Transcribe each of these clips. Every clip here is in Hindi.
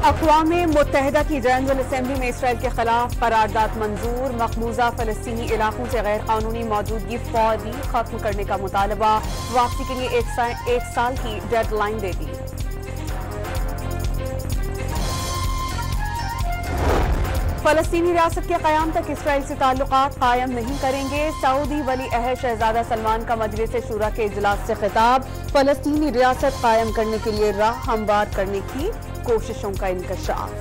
अक़वाम मुत्तहिदा की जनरल असम्बली में इसराइल के खिलाफ करारदाद मंजूर। मकबूजा फ़लस्तीनी इलाकों से गैर कानूनी मौजूदगी फौरी खत्म करने का मुतालबा। वापसी के लिए एक साल की डेडलाइन दे दी। फ़लस्तीनी रियासत के क़याम तक इसराइल से ताल्लुकात कायम नहीं करेंगे। सऊदी वली अहद शहजादा सलमान का मजलिस शूरा के इजलास से खिताब। फ़लस्तीनी रियासत कायम करने के लिए राह हमवार करने की कोशिशों का इंकशाफ।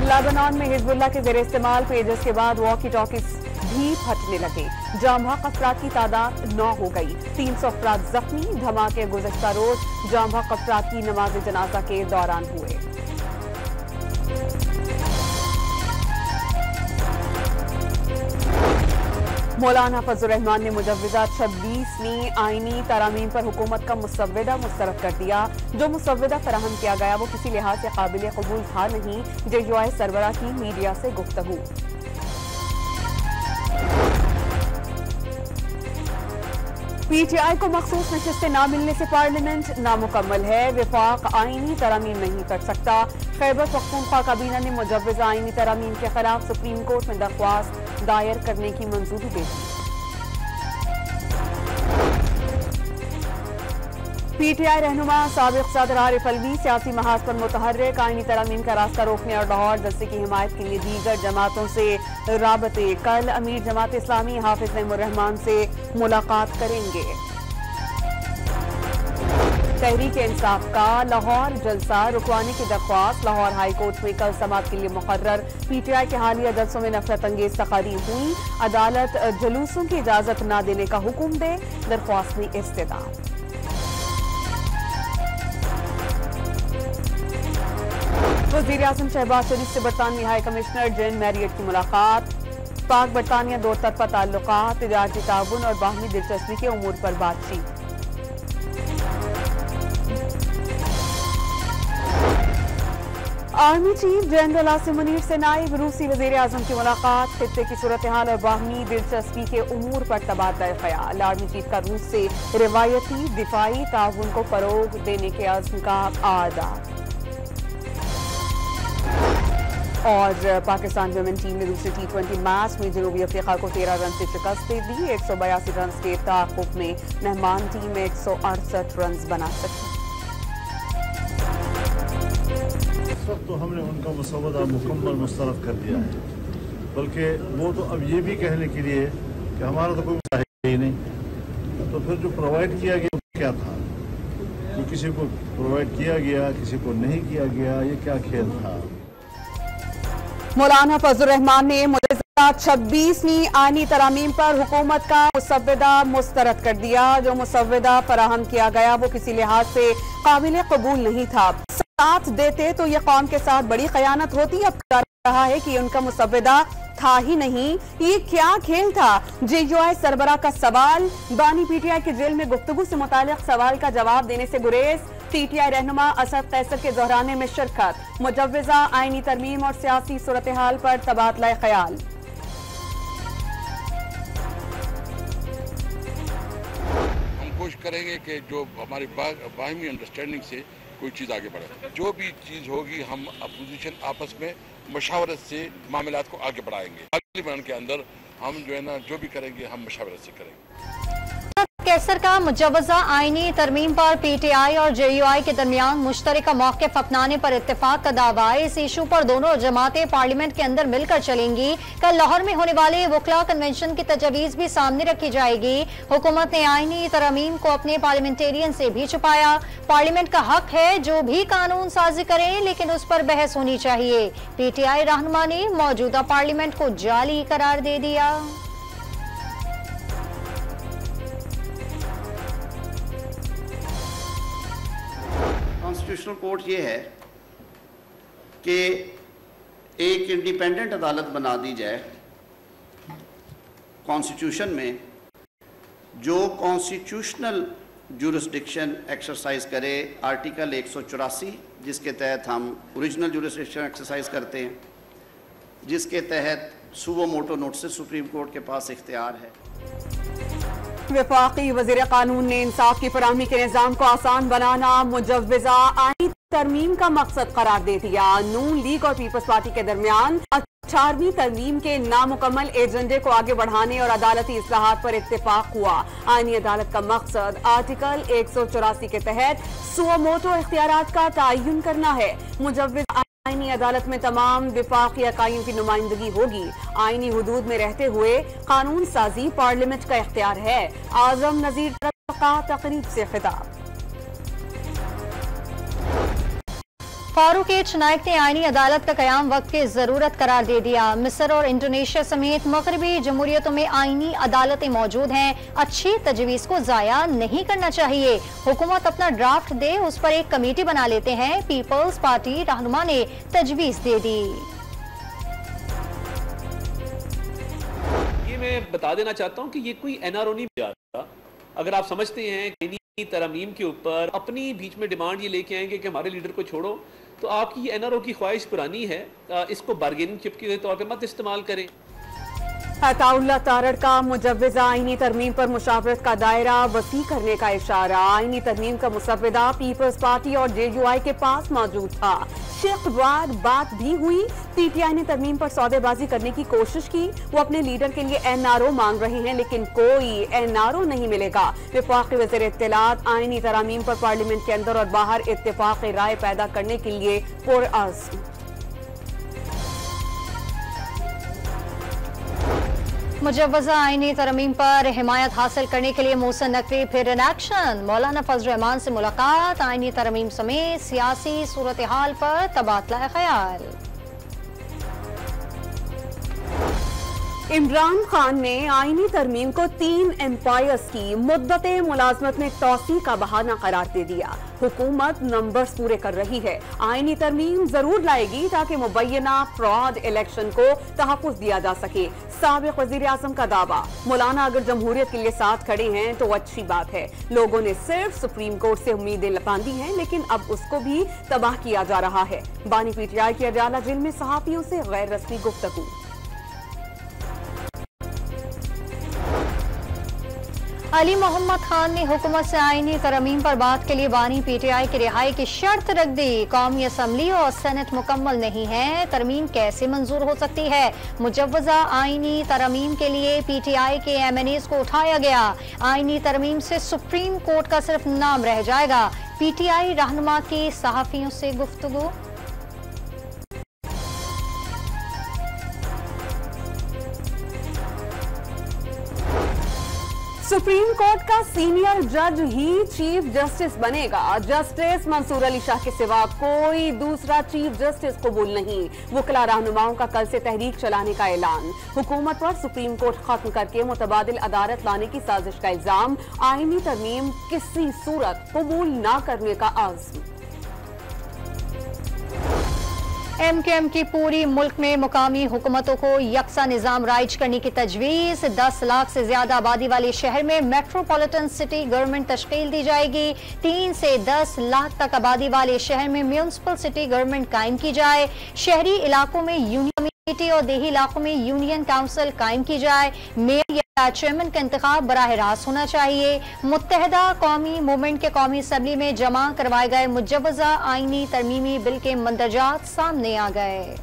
लेबनान में हिजबुल्लाह के ज़ेर इस्तेमाल पेजेस के बाद वॉकी टॉकीज भी फटने लगे। जाम हक अफराद की तादाद 9 हो गई। 300 अफराद जख्मी। धमाके गुज़श्ता रोज जाम हक अफराद की नमाज जनाजा के दौरान हुए। मौलाना फजल रहमान ने मुजव्वज़ा 26वीं आईनी तरामीम पर हुकूमत का मुसव्वदा मुस्तरद कर दिया। जो मुसव्वदा फराहम किया गया वो किसी लिहाज से काबिल कबूल था नहीं। JUI सरबराह की मीडिया से गुफ्तगू। PTI को मखसूस नशिस्तें न मिलने से पार्लियामेंट नामुकम्मल है। विफाक आईनी तरामीम नहीं कर सकता। खैबर पख्तूनख्वा काबीना ने मुजव्वज़ा आईनी तरामीम के खिलाफ सुप्रीम कोर्ट में दरख्वास्त दायर करने की मंजूरी दे दी। PTI रहनुमा साबिक सदर आरिफ अलवी सियासी महाज पर मुतहर्रिक। आईनी तरामीम का रास्ता रोकने और लाहौर दस्ते की हिमायत के लिए दीगर जमातों से राबते। कल अमीर जमात इस्लामी हाफिज नईमुर्रहमान से मुलाकात करेंगे। तहरीक इंसाफ का लाहौर जलसा रुकवाने की दरख्वास्त लाहौर हाई कोर्ट में कल समाअत के लिए मुकर्रर। PTI के हालिया जलसों में नफरत अंगेज तकारीर हुई। अदालत जुलूसों की इजाजत न देने का हुक्म दे। दरख्वास्त में इस्तेदा। वज़ीर आज़म शहबाज शरीफ से बरतानवी हाई कमिश्नर जेन मैरियट की मुलाकात। पाक बरतानिया दो तरफा ताल्लुकात, तिजारती ताउन और बाहमी दिलचस्पी के उमूर पर बातचीत। Army chief general Asim Munir से नायब रूसी वज़ीर आज़म की मुलाकात। खित्ते की सूरत हाल और बाहमी दिलचस्पी के उमूर पर तबादला ख्याल। आर्मी चीफ का रूस से रिवायती दिफाई ताउन को फरोग देने के अज़्म का आदा। और पाकिस्तान वुमेन टीम ने दूसरे T20 मैच में जनूबी अफ्रीका को 13 रन से शिकस्त दे दी। 182 रन के ताक़ुब में मेहमान टीम 168 रन बना सकी। इस वक्त तो हमने उनका मुसव्वदा मुकम्मल मुस्तरद कर दिया है, बल्कि वो तो अब ये भी कहने के लिए कि हमारा तो कोई मसला है ही नहीं। तो फिर जो प्रोवाइड किया गया क्या था? जो किसी को प्रोवाइड किया गया, किसी को नहीं किया गया, ये क्या खेल था? मौलाना फजल रहमान ने मुजव्वज़ा 26वीं आईनी तरामीम पर हुकूमत का मुसव्वदा मुस्तरद कर दिया। जो मुसव्वदा फराहम किया गया वो किसी लिहाज से काबिल कबूल नहीं था। साथ देते तो ये कौम के साथ बड़ी खयानत होती। अब कर रहा है कि उनका मुसव्वदा था ही नहीं। ये क्या खेल था? JUI सरबराह का सवाल। बानी PTI के जेल में गुफ्तगू से मुताल्लिक सवाल का जवाब देने से गुरेज। PTI रहनुमा असद कैसर के दोहराने में शिरकत। मुजव्वज़ा आईनी तरमीम और सियासी सूरत हाल पर तबादला ख्याल। हम कोशिश करेंगे कि जो हमारी बाहमी अंडरस्टैंडिंग से कोई चीज़ आगे बढ़े। जो भी चीज़ होगी हम अपोजिशन आपस में मशावरत से मामलात को आगे बढ़ाएंगे। पार्लियामेंट के अंदर हम जो है ना जो भी करेंगे हम मशावरत से करेंगे। कैसर का मुजव्वज़ा आईनी तरमीम पर PTI और JUI के दरमियान मुश्तरका मौक़िफ़ अपनाने पर इत्तेफाक का दावा। इस इशू पर दोनों जमातें पार्लियामेंट के अंदर मिलकर चलेंगी। कल लाहौर में होने वाले वकला कन्वेंशन की तजवीज़ भी सामने रखी जाएगी। हुकूमत ने आईनी तरमीम को अपने पार्लियामेंटेरियन से भी छुपाया। पार्लियामेंट का हक है जो भी कानून साजी करें, लेकिन उस पर बहस होनी चाहिए। PTI रहनुमा ने मौजूदा पार्लियामेंट को जाली करार दे दिया। कॉन्स्टिट्यूशनल कोर्ट ये है कि एक इंडिपेंडेंट अदालत बना दी जाए कॉन्स्टिट्यूशन में, जो कॉन्स्टिट्यूशनल जुरिस्डिक्शन एक्सरसाइज करे। आर्टिकल 184 जिसके तहत हम ओरिजिनल जुरिस्डिक्शन एक्सरसाइज करते हैं, जिसके तहत सुवो मोटो नोटिस सुप्रीम कोर्ट के पास इख्तियार है। वफाकी वज़ीर कानून ने इंसाफ की फराहमी के निज़ाम को आसान बनाना मुजव्वज़ा आईनी तरमीम का मकसद करार दे दिया। नून लीग और पीपल्स पार्टी के दरमियान 18वीं तरमीम के नामुकम्मल एजेंडे को आगे बढ़ाने और अदालती इस्लाहात पर इत्तेफाक हुआ। आईनी अदालत का मकसद आर्टिकल 184 के तहत सुओ मोटो इख्तियारात का तयन करना है। मुजव्वज़ आईनी अदालत में तमाम वफाकी अकाइम की नुमाइंदगी होगी। आईनी हुदूद में रहते हुए कानून साजी पार्लियामेंट का इख्तियार है। आजम नजीर का तकरीब से खिताब। फारूक एच नाइक ने आईनी अदालत का कयाम वक्त की जरूरत करार दे दिया। मिस्र और इंडोनेशिया समेत मगरबी जमहूरियतों में आईनी अदालतें मौजूद हैं। अच्छी तजवीज़ को जाया नहीं करना चाहिए। हुकूमत अपना ड्राफ्ट दे, उस पर एक कमेटी बना लेते हैं। पीपल्स पार्टी रहनुमा ने तजवीज़ दे दी। ये मैं बता देना चाहता हूँ कि ये कोई एनआरओ नहीं जा रहा। अगर आप समझते हैं कि तरमीम के ऊपर अपनी बीच में डिमांड ये लेके आएंगे कि हमारे लीडर को छोड़ो, तो आपकी एनआरओ की ख्वाहिश पुरानी है, इसको बार्गेनिंग चिप के तौर पे मत इस्तेमाल करें। अताउल्लाह तारड़ का मुजव्वज़ा आईनी तरमीम पर मुशावरत का दायरा वसी करने का इशारा। आईनी तरमीम का मुसव्विदा पीपल्स पार्टी और JUI के पास मौजूद था। शिकवार बात भी हुई। PTI ने तरमीम पर सौदेबाजी करने की कोशिश की। वो अपने लीडर के लिए NRO मांग रहे हैं, लेकिन कोई NRO नहीं मिलेगा। वफाकी वज़ीर इत्तलात आईनी तरमीम पर पार्लियामेंट के अंदर और बाहर इत्तेफाक राय पैदा करने के लिए पुरअज़्म। मुजव्वज़ा आईनी तरमीम पर हिमायत हासिल करने के लिए मोहसिन नकवी फिर इन एक्शन। मौलाना फजल रहमान से मुलाकात। आईनी तरमीम समेत सियासी सूरत हाल पर तबादला ख्याल। इमरान खान ने आईनी तरमीम को 3 एम्पायर्स की मुद्दते मुलाजमत में तौसी का बहाना करार दे दिया। हुकूमत नंबर्स पूरे कर रही है। आईनी तरमीम जरूर लाएगी ताकि मुबैना फ्रॉड इलेक्शन को तहफ़्फ़ुज़ दिया जा सके। साबिक़ वज़ीर आज़म का दावा, मौलाना अगर जमहूरियत के लिए साथ खड़े हैं तो अच्छी बात है। लोगों ने सिर्फ सुप्रीम कोर्ट से उम्मीदें बांधी हैं, लेकिन अब उसको भी तबाह किया जा रहा है। बानी PTI की अडयाला जेल में सहाफ़ियों से गैर रस्मी गुफ्तगू। अली मोहम्मद खान ने हुकूमत से आईनी तरमीम पर बात के लिए बानी PTI की रिहाई की शर्त रख दी। कौमी असम्बली और सेनेट मुकम्मल नहीं है, तरमीम कैसे मंजूर हो सकती है। मुजव्वज़ा आईनी तरमीम के लिए PTI के MNAs को उठाया गया। आईनी तरमीम से सुप्रीम कोर्ट का सिर्फ नाम रह जाएगा। PTI रहनुमा की सहाफ़ियों से गुफ्तगू। सुप्रीम कोर्ट का सीनियर जज ही चीफ जस्टिस बनेगा। जस्टिस मंसूर अली शाह के सिवा कोई दूसरा चीफ जस्टिस कबूल नहीं। वकला रहनुमाओं का कल से तहरीक चलाने का ऐलान। हुकूमत पर सुप्रीम कोर्ट खत्म करके मुतबादिल अदालत लाने की साजिश का इल्जाम। आईनी तरमीम किसी सूरत कबूल न करने का आज़्म। MKM की पूरी मुल्क में मुकामी हुकूमतों को यकसा निज़ाम राइज करने की तजवीज़। 10 लाख से ज्यादा आबादी वाले शहर में मेट्रोपॉलिटन सिटी गवर्नमेंट तश्कील दी जाएगी। 3 से 10 लाख तक आबादी वाले शहर में म्यूनिसिपल सिटी गवर्नमेंट कायम की जाए। शहरी इलाकों में यूनियन कमेटी और देही इलाकों में यूनियन काउंसिल कायम की जाए। मेयर या चेयरमैन का इंतखाब बराह रास्त होना चाहिए। मुत्तहदा कौमी मूवमेंट के कौमी असम्बली में जमा करवाए गए मुजव्वज़ा आईनी तरमीमी बिल के मंदरजात सामने आ गए।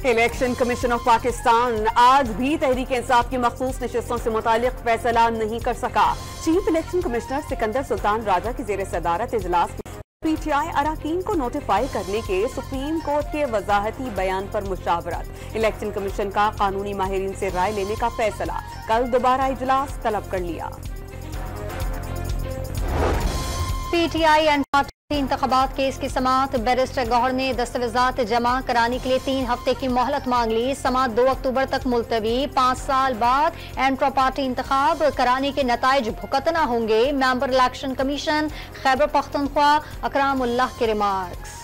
इलेक्शन कमीशन ऑफ पाकिस्तान आज भी तहरीक इंसाफ की मखसूस नशिस्तों से मुतालिक फैसला नहीं कर सका। Chief election commissioner Sikandar Sultan Raja की जेर सदारत इजलास PTI अराकीन को नोटिफाई करने के सुप्रीम कोर्ट के वजाहती बयान पर मुशावरत। इलेक्शन कमीशन का कानूनी माहिरीन से राय लेने का फैसला। कल दोबारा इजलास तलब कर लिया। PTI एंड पार्टी इंतखाबात केस की समाअत। बैरिस्टर गौहर ने दस्तावेजात जमा कराने के लिए 3 हफ्ते की मोहलत मांग ली। समाअत 2 अक्टूबर तक मुलतवी। 5 साल बाद एंट्रो पार्टी इंतखाब कराने के नताइज भुगतना होंगे। Member election commission Khyber Pakhtunkhwa Akramullah के रिमार्क्स।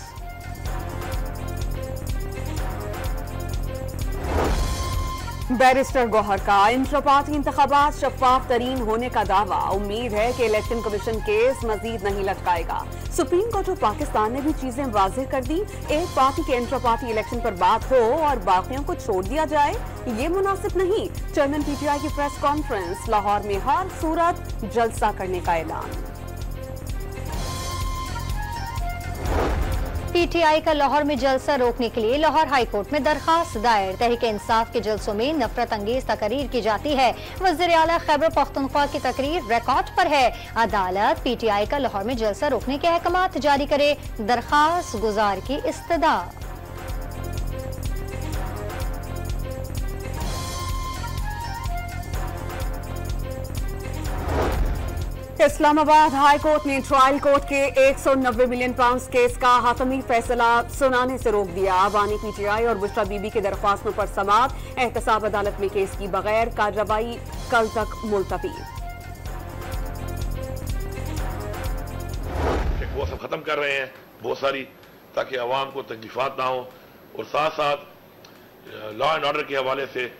बैरिस्टर गौहर का इंट्रा पार्टी इंतखाबात शफाफ तरीन होने का दावा। उम्मीद है कि इलेक्शन कमीशन केस मजीद नहीं लटकाएगा। सुप्रीम कोर्ट ऑफ पाकिस्तान ने भी चीजें वाज़ेह कर दी। एक पार्टी के इंट्रा पार्टी इलेक्शन पर बात हो और बाकियों को छोड़ दिया जाए, ये मुनासिब नहीं। चेयरमैन पीटीआई की प्रेस कॉन्फ्रेंस। लाहौर में हर सूरत जलसा करने का ऐलान। पीटीआई का लाहौर में जलसा रोकने के लिए लाहौर हाई कोर्ट में दरखास्त दायर। तहरीक इंसाफ के जलसों में नफरत अंगेज तकरीर की जाती है। वज़ीर आला खैबर पख्तूनख्वा की तकरीर रिकॉर्ड पर है। अदालत पीटीआई का लाहौर में जलसा रोकने के अहकामात जारी करे। दरखास्त गुजार की इस्तदा। इस्लामाबाद हाई कोर्ट ने ट्रायल कोर्ट के 190 मिलियन पाउंड केस का हातमी फैसला सुनाने से रोक दिया। अबानी पीटीआई और बुशरा बीबी की दरख्वास्तों पर समाअत। एहतसाब अदालत में केस की बगैर कार्रवाई कल तक मुलतवी। वो सब खत्म कर रहे हैं बहुत सारी, ताकि अवाम को तकलीफात ना हो, और साथ साथ लॉ एंड ऑर्डर के हवाले से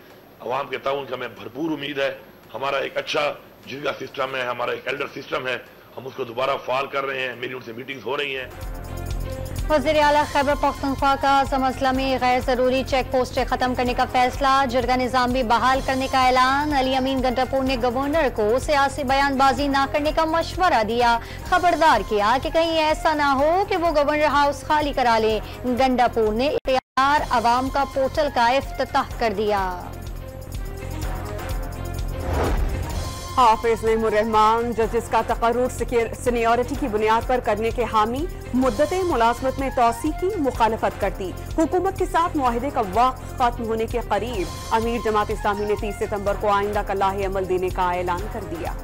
अवाम के ताउन की हमें भरपूर उम्मीद है। हमारा एक अच्छा जिरगा सिस्टम है, हमारा एक एल्डर सिस्टम है, हम उसको दोबारा फाल कर रहे हैं। मेरी उनसे मीटिंग्स हो रही हैं। वज़ीर आला खैबर पख्तूनख्वा का अज़ला में गैर जरूरी चेक पोस्टें खत्म करने का फैसला। जिरगा निज़ाम भी बहाल करने का ऐलान। अली अमीन गंडापुर ने गवर्नर को सियासी बयानबाजी न करने का मशवरा दिया। खबरदार किया कि कहीं ऐसा ना हो कि वो गवर्नर हाउस खाली करा ले। गंडापुर ने इख्तियार अवाम का पोर्टल का इफ्तिताह कर दिया। हाफिज नईमुर्रहमान जजेस का तकर्रुर सीनियरिटी की बुनियाद पर करने के हामी। मुद्दते मुलाजमत में तौसी की मुखालफत करती। हुकूमत के साथ मुआहिदे का वक्त खत्म होने के करीब। अमीर जमात इस्लामी ने 30 सितंबर को आइंदा का लाहे अमल देने का ऐलान कर दिया।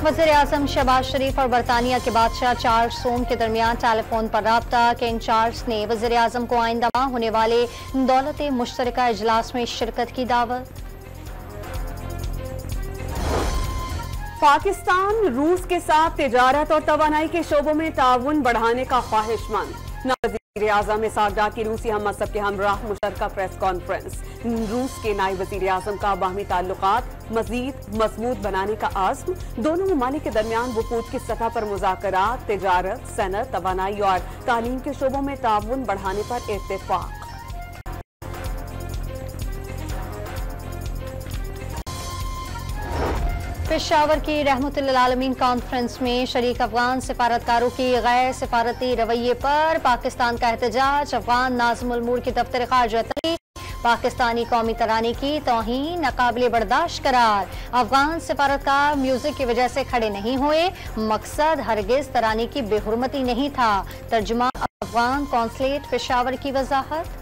वज़ीर आज़म शहबाज शरीफ और बरतानिया के बादशाह चार्ल्स सोम के दरमियान टेलीफोन पर राब्ता। किंग चार्ल्स ने वज़ीर आज़म को आइंदा माह होने वाले दौलत मुश्तरका इजलास में शिरकत की दावत। पाकिस्तान रूस के साथ तिजारत और तवानाई के शोबों में ताउन बढ़ाने का ख्वाहिशमंद। वज़ीर आज़म इसाक की रूसी हम मसहब के हमराह मुशतरका प्रेस कॉन्फ्रेंस। रूस के नायब वज़ीर आज़म का बाहमी ताल्लुकात मज़ीद मजबूत बनाने का आज़्म। दोनों ममालिक के दरमियान वफूद की सतह पर मुज़ाकरात, तिजारत, सनत, तवानाई और तालीम के शोबों में ताउन बढ़ाने पर इत्तेफाक। पेशावर की रहमतुल्लिल आलमीन कॉन्फ्रेंस में शरीक अफगान सिफारतकारों की गैर सिफारती रवैये पर पाकिस्तान का एहतजाज। अफगान नाज़िमुल मुल्क की दफ्तर खारजा पाकिस्तानी कौमी तराने की तौहीन नाकाबिले बर्दाश्त करार। अफगान सिफारतकार म्यूजिक की वजह से खड़े नहीं हुए, मकसद हरगिज तराने की बेहुरमती नहीं था। तर्जुमा अफगान कौंसलेट पेशावर की वजाहत।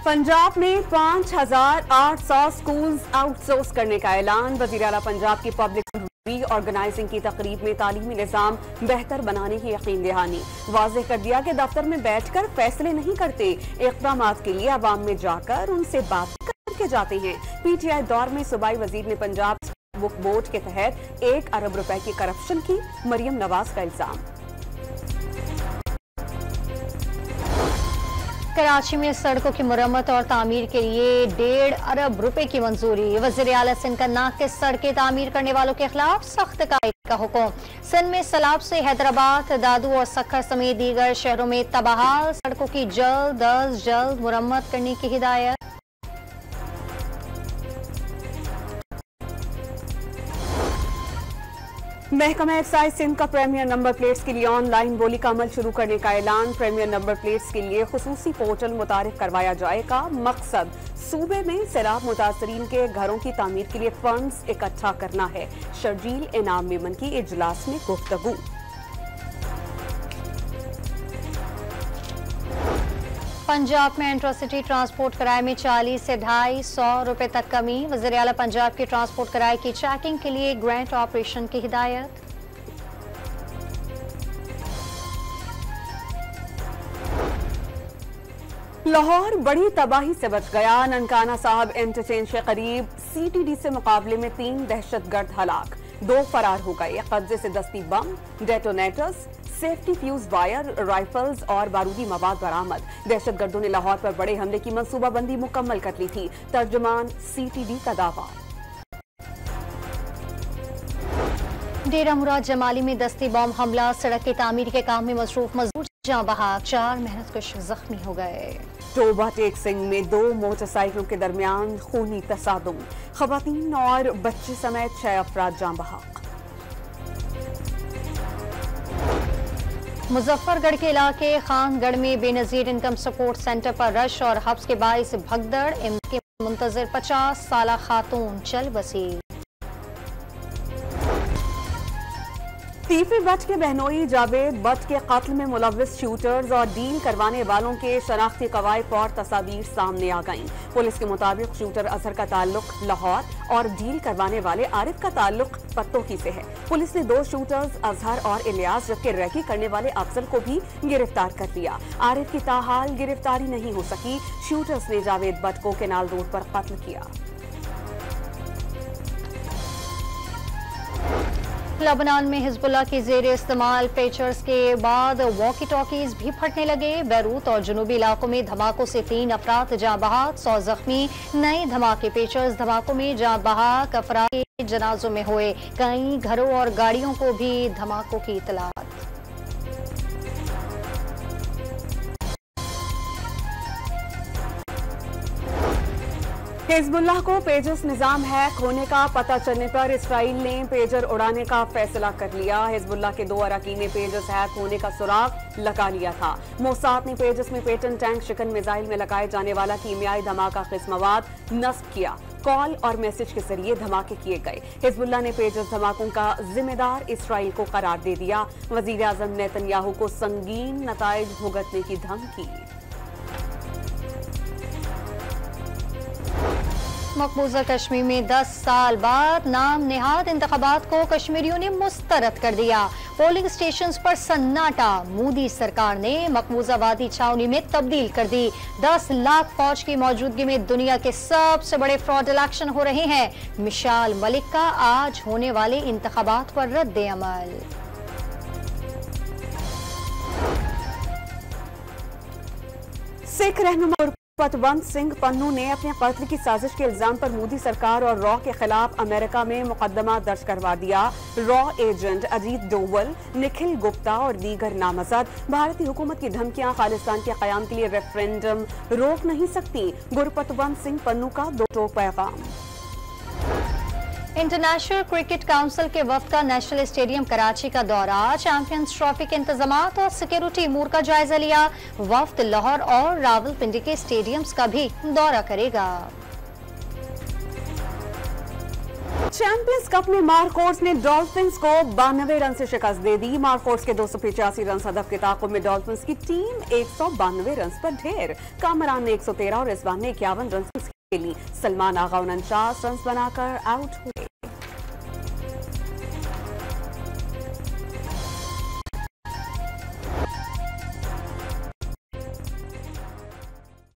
पंजाब में 5800 स्कूल्स आउटसोर्स करने का ऐलान। वज़ीर आला पंजाब की पब्लिक रीऑर्गेनाइजिंग की तकरीब में तालीमी निज़ाम बेहतर बनाने की यकीन दहानी। वाज़ेह कर दिया कि दफ्तर में बैठकर फैसले नहीं करते, इक़दामात के लिए अवाम में जाकर उनसे बात करके जाते हैं। पीटीआई दौर में सूबाई वज़ीर ने पंजाब बुक बोर्ड के तहत 1 अरब रुपए की करप्शन की। मरियम नवाज का इल्जाम। कराची में सड़कों की मुरम्मत और तामीर के लिए 1.5 अरब रुपए की मंजूरी। वज़ीर आला सिंध का नाक़िस सड़कें तामीर करने वालों के खिलाफ सख्त कार्रवाई का हुक्म। सिंध में सैलाब से हैदराबाद, दादू और सक्खर समेत दीगर शहरों में तबाहाल सड़कों की जल्द अज जल्द मुरम्मत करने की हिदायत। महकमा एक्साइज सिंध का प्रीमियर नंबर प्लेट्स के लिए ऑनलाइन बोली का अमल शुरू करने का ऐलान। प्रीमियर नंबर प्लेट्स के लिए खुसूसी पोर्टल मुतारिफ करवाया जाएगा। मकसद सूबे में सैलाब मुतासरीन के घरों की तामीर के लिए फंड्स इकट्ठा करना है। शर्जील इनाम मेमन की इजलास में गुफ्तगू। पंजाब में इंट्रासिटी ट्रांसपोर्ट किराए में 40 से 250 रुपए तक कमी। वज़ीर आला पंजाब के ट्रांसपोर्ट किराए की चेकिंग के लिए ग्रांट ऑपरेशन की हिदायत। लाहौर बड़ी तबाही से बच गया। ननकाना साहब इंटरचेंज के करीब सीटीडी से मुकाबले में 3 दहशतगर्द हलाक, 2 फरार हो गए। कब्जे से दस्ती बम, detonators, safety fuse wire, rifles और बारूदी मवाद बरामद। दहशतगर्दों ने लाहौर पर बड़े हमले की मंसूबाबंदी मुकम्मल कर ली थी। तर्जुमान CTD का दावा। डेरा मुराद जमाली में दस्ती बॉम्ब हमला, सड़क की तामीर के काम में मसरूफ मजदूर जाँ बहक, 4 मेहनतकश जख्मी हो गए। टोबा टेक सिंह में 2 मोटरसाइकिलों के दरमियान खूनी तसादुम, खवातीन और बच्चे समेत 6 अफराद जाँ बहक। मुजफ्फरगढ़ के इलाके खानगढ़ में बेनजीर इनकम सपोर्ट सेंटर पर रश और हब्स के बाइस भगदड़, इनके मुंतजर 50 साला खातून चल बसी। तीफी बट के बहनोई जावेद बट के कत्ल में मुलव्विस शूटर्स और डील करवाने वालों के शनाख्ती कवायद और तस्वीर सामने आ गईं। पुलिस के मुताबिक शूटर अजहर का ताल्लुक लाहौर और डील करवाने वाले आरिफ का ताल्लुक पत्तोकी से है। पुलिस ने 2 शूटर्स अजहर और इलियास जबकि रैकी करने वाले अफजल को भी गिरफ्तार कर लिया। आरिफ की ताहाल गिरफ्तारी नहीं हो सकी। शूटर्स ने जावेद बट को केनाल रोड पर कत्ल किया। लेबनान में हिजबुल्लाह की जेरे इस्तेमाल पेचर्स के बाद वॉकी टॉकीज भी फटने लगे। बैरूत और जुनूबी इलाकों में धमाकों से 3 अफराद जाँ बहक, 100 जख्मी। नए धमाके पेचर्स धमाकों में जाँ बहक अफराद के जनाजों में हुए। कई घरों और गाड़ियों को भी धमाकों की इतलात। हिजबुल्लाह को पेजर्स निजाम हैक होने का पता चलने पर इसराइल ने पेजर उड़ाने का फैसला कर लिया। हिजबुल्लाह के 2 अरकान ने पेजर्स हैक होने का सुराग लगा लिया था। मोसाद ने पेजर्स में पेटन टैंक शिकन मिसाइल में लगाए जाने वाला कीमियाई धमाका खिस मवाद नस्ब किया। कॉल और मैसेज के जरिए धमाके किए गए। हिजबुल्लाह ने पेजर्स धमाकों का जिम्मेदार इसराइल को करार दे दिया। वजीर आजम नेतन्याहू को संगीन नताइज भुगतने की धमकी। मकबूजा कश्मीर में 10 साल बाद नाम नेहाद इंतखाबात को कश्मीरियों ने मुस्तरद कर दिया। पोलिंग स्टेशंस पर सन्नाटा। मोदी सरकार ने मकबूजा वादी छावनी में तब्दील कर दी। 10 लाख फौज की मौजूदगी में दुनिया के सबसे बड़े फ्रॉड इलेक्शन हो रहे हैं। मिशाल मलिक का आज होने वाले इंतखाबात पर रद्द अमल। सिख रहनुमा गुरपतवंत सिंह पन्नू ने अपने कत्ल की साजिश के इल्जाम पर मोदी सरकार और रॉ के खिलाफ अमेरिका में मुकदमा दर्ज करवा दिया। रॉ एजेंट अजीत डोवल, निखिल गुप्ता और दीगर नामजद भारतीय हुकूमत की धमकियां खालिस्तान के कयाम के लिए रेफरेंडम रोक नहीं सकती। गुरपतवंत सिंह पन्नू का 2 टोक पैगाम। इंटरनेशनल क्रिकेट काउंसिल के वफ्द का नेशनल स्टेडियम कराची का दौरा। चैंपियंस ट्रॉफी के इंतजामात और सिक्योरिटी अमूर का जायजा लिया। वफ्द लाहौर और रावलपिंडी के स्टेडियम्स का भी दौरा करेगा। चैंपियंस कप में मार्कोर्स ने डॉल्फिन्स को 92 रन से शिकस्त दे दी। मार्कोर्स के 285 रन हदफ के ताक़ुब में डॉल्फिन्स की टीम 192 रन पर ढेर। कामरान ने 113 और रिजवान ने 51 रन के लिए। सलमान आगा 49 रन बनाकर आउट हुए।